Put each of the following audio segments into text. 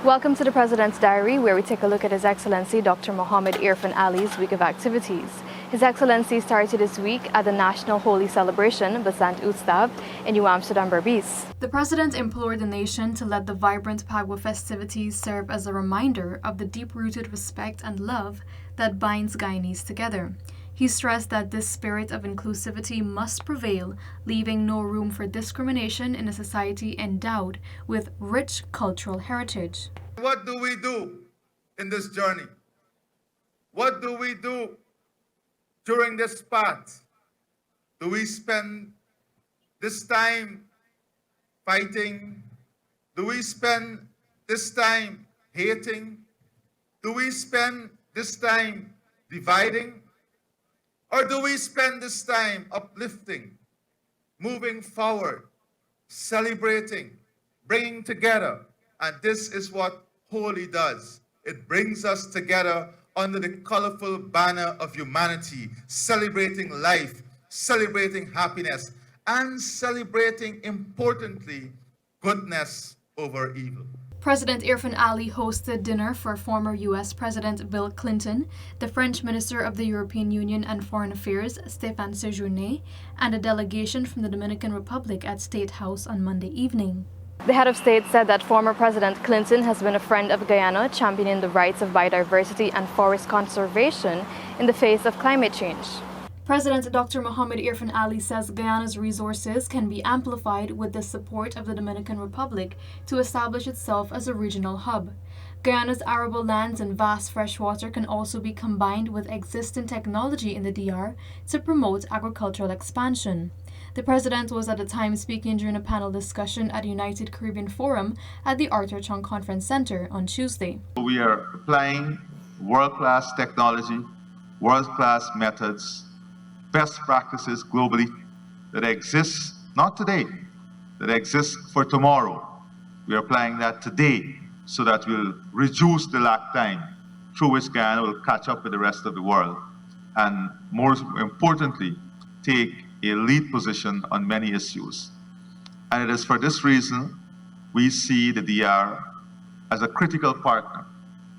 Welcome to the President's Diary, where we take a look at His Excellency Dr. Mohammed Irfaan Ali's week of activities. His Excellency started this week at the National Holy Celebration, Besant Ustav, in New Amsterdam, Berbice. The President implored the nation to let the vibrant Phagwah festivities serve as a reminder of the deep-rooted respect and love that binds Guyanese together. He stressed that this spirit of inclusivity must prevail, leaving no room for discrimination in a society endowed with rich cultural heritage. What do we do in this journey? What do we do during this path? Do we spend this time fighting? Do we spend this time hating? Do we spend this time dividing? Or do we spend this time uplifting, moving forward, celebrating, bringing together? And this is what Holi does. It brings us together under the colorful banner of humanity, celebrating life, celebrating happiness, and celebrating, importantly, goodness over evil. President Irfaan Ali hosted dinner for former U.S. President Bill Clinton, the French Minister of the European Union and Foreign Affairs, Stéphane Séjourné, and a delegation from the Dominican Republic at State House on Monday evening. The head of state said that former President Clinton has been a friend of Guyana, championing the rights of biodiversity and forest conservation in the face of climate change. President Dr. Mohammed Irfaan Ali says Guyana's resources can be amplified with the support of the Dominican Republic to establish itself as a regional hub. Guyana's arable lands and vast freshwater can also be combined with existing technology in the DR to promote agricultural expansion. The president was at the time speaking during a panel discussion at United Caribbean Forum at the Arthur Chong Conference Center on Tuesday. We are applying world-class technology, world-class methods, best practices globally that exist, not today, that exist for tomorrow. We are applying that today so that we'll reduce the lag time through which Guyana will catch up with the rest of the world, and more importantly, take a lead position on many issues. And it is for this reason we see the DR as a critical partner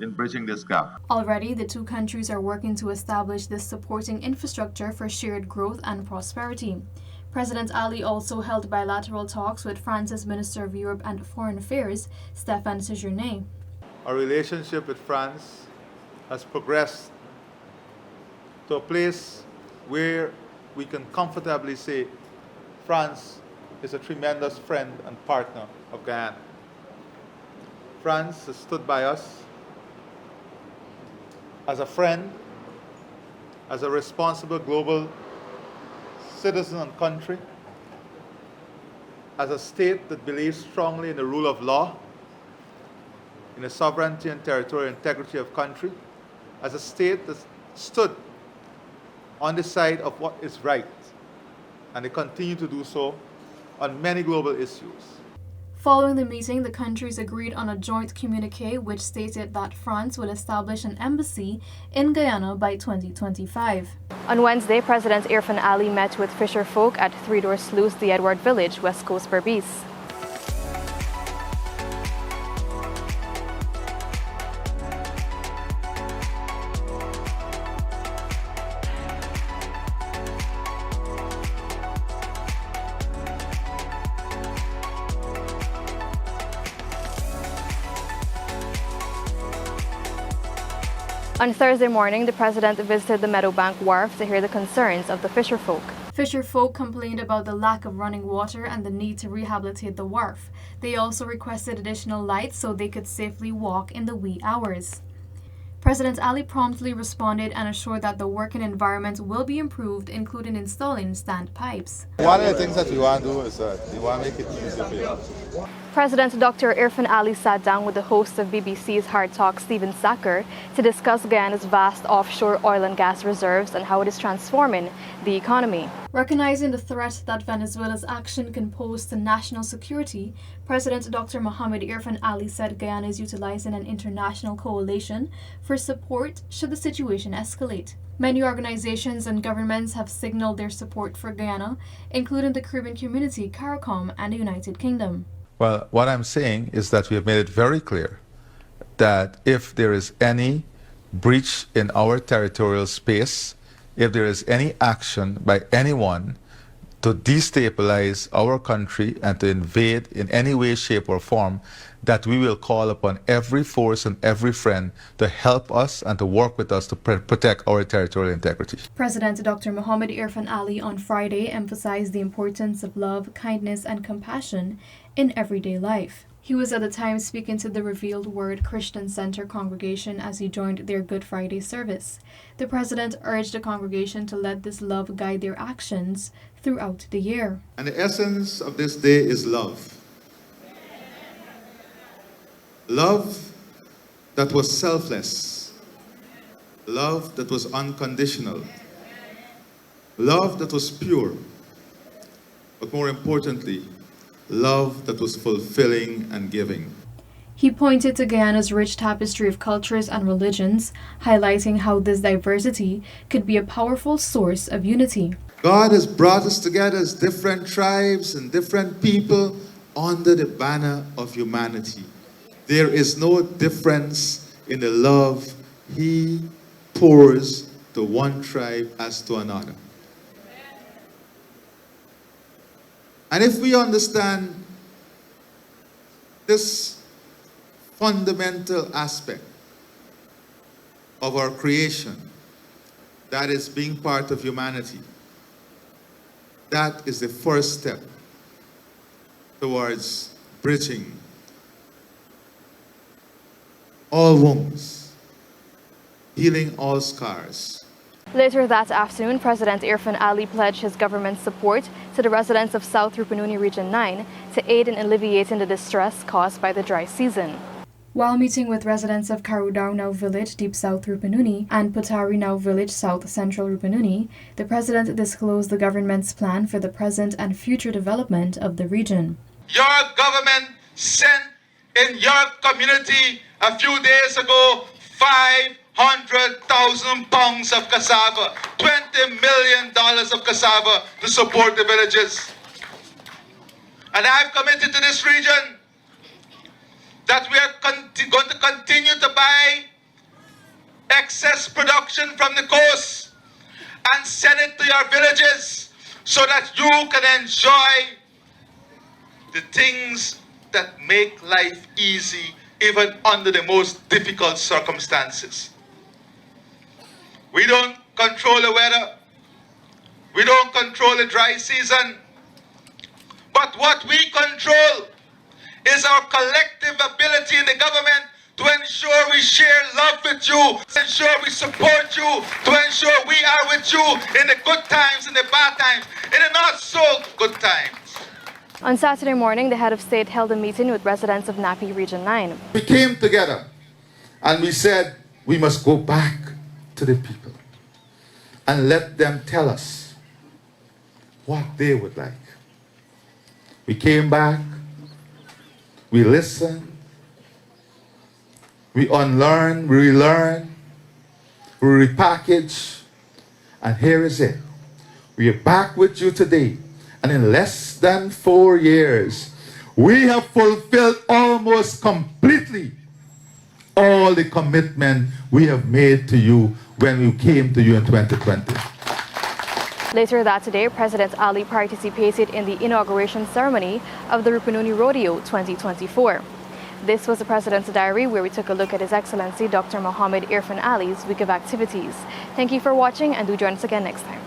in bridging this gap. Already, the two countries are working to establish this supporting infrastructure for shared growth and prosperity. President Ali also held bilateral talks with France's Minister of Europe and Foreign Affairs, Stéphane Séjourné. Our relationship with France has progressed to a place where we can comfortably say France is a tremendous friend and partner of Guyana. France has stood by us as a friend, as a responsible global citizen and country, as a state that believes strongly in the rule of law, in the sovereignty and territorial integrity of country, as a state that stood on the side of what is right, and they continue to do so on many global issues. Following the meeting, the countries agreed on a joint communique which stated that France will establish an embassy in Guyana by 2025. On Wednesday, President Irfaan Ali met with fisher folk at Three Door Sluice, the Edward Village, West Coast, Berbice. On Thursday morning, the president visited the Meadowbank Wharf to hear the concerns of the fisherfolk. Fisherfolk complained about the lack of running water and the need to rehabilitate the wharf. They also requested additional lights so they could safely walk in the wee hours. President Ali promptly responded and assured that the working environment will be improved, including installing standpipes. One of the things that we want to do is we want to make it easier for you. President Dr. Irfaan Ali sat down with the host of BBC's Hard Talk, Stephen Sacker, to discuss Guyana's vast offshore oil and gas reserves and how it is transforming the economy. Recognizing the threat that Venezuela's action can pose to national security, President Dr. Mohammed Irfaan Ali said Guyana is utilizing an international coalition for support should the situation escalate. Many organizations and governments have signaled their support for Guyana, including the Caribbean Community, CARICOM, and the United Kingdom. Well, what I'm saying is that we have made it very clear that if there is any breach in our territorial space, if there is any action by anyone to destabilize our country and to invade in any way, shape, or form, that we will call upon every force and every friend to help us and to work with us to protect our territorial integrity. President Dr. Muhammad Irfan Ali on Friday emphasized the importance of love, kindness, and compassion in everyday life. He was at the time speaking to the Revealed Word Christian Center congregation as he joined their Good Friday service. The president urged the congregation to let this love guide their actions throughout the year. And the essence of this day is love. Love that was selfless. Love that was unconditional. Love that was pure. But more importantly, love that was fulfilling and giving. He pointed to Guyana's rich tapestry of cultures and religions, highlighting how this diversity could be a powerful source of unity. God has brought us together as different tribes and different people under the banner of humanity. There is no difference in the love He pours to one tribe as to another. And if we understand this fundamental aspect of our creation, that is being part of humanity, that is the first step towards bridging all wounds, healing all scars. Later that afternoon, President Irfan Ali pledged his government's support to the residents of South Rupununi Region 9 to aid in alleviating the distress caused by the dry season. While meeting with residents of Karudaunau Village, Deep South Rupununi, and Putarinau Village, South Central Rupununi, the president disclosed the government's plan for the present and future development of the region. Your government sent in your community a few days ago 500,000 pounds of cassava, $20 million of cassava to support the villages. And I've committed to this region that we are going to continue to buy excess production from the coast and send it to your villages so that you can enjoy the things that make life easy even under the most difficult circumstances. We don't control the weather. We don't control the dry season. But what we control is our collective ability in the government to ensure we share love with you, to ensure we support you, to ensure we are with you in the good times, in the bad times, in the not so good times. On Saturday morning, the head of state held a meeting with residents of Napi Region 9. We came together and we said we must go back to the people and let them tell us what they would like. We came back, we listened, we unlearn, we relearn, we repackage, and here is it. We are back with you today. And in less than 4 years, we have fulfilled almost completely all the commitment we have made to you when we came to you in 2020. Later that day, President Ali participated in the inauguration ceremony of the Rupununi Rodeo 2024. This was the President's Diary, where we took a look at His Excellency Dr. Muhammad Irfan Ali's week of activities. Thank you for watching, and do join us again next time.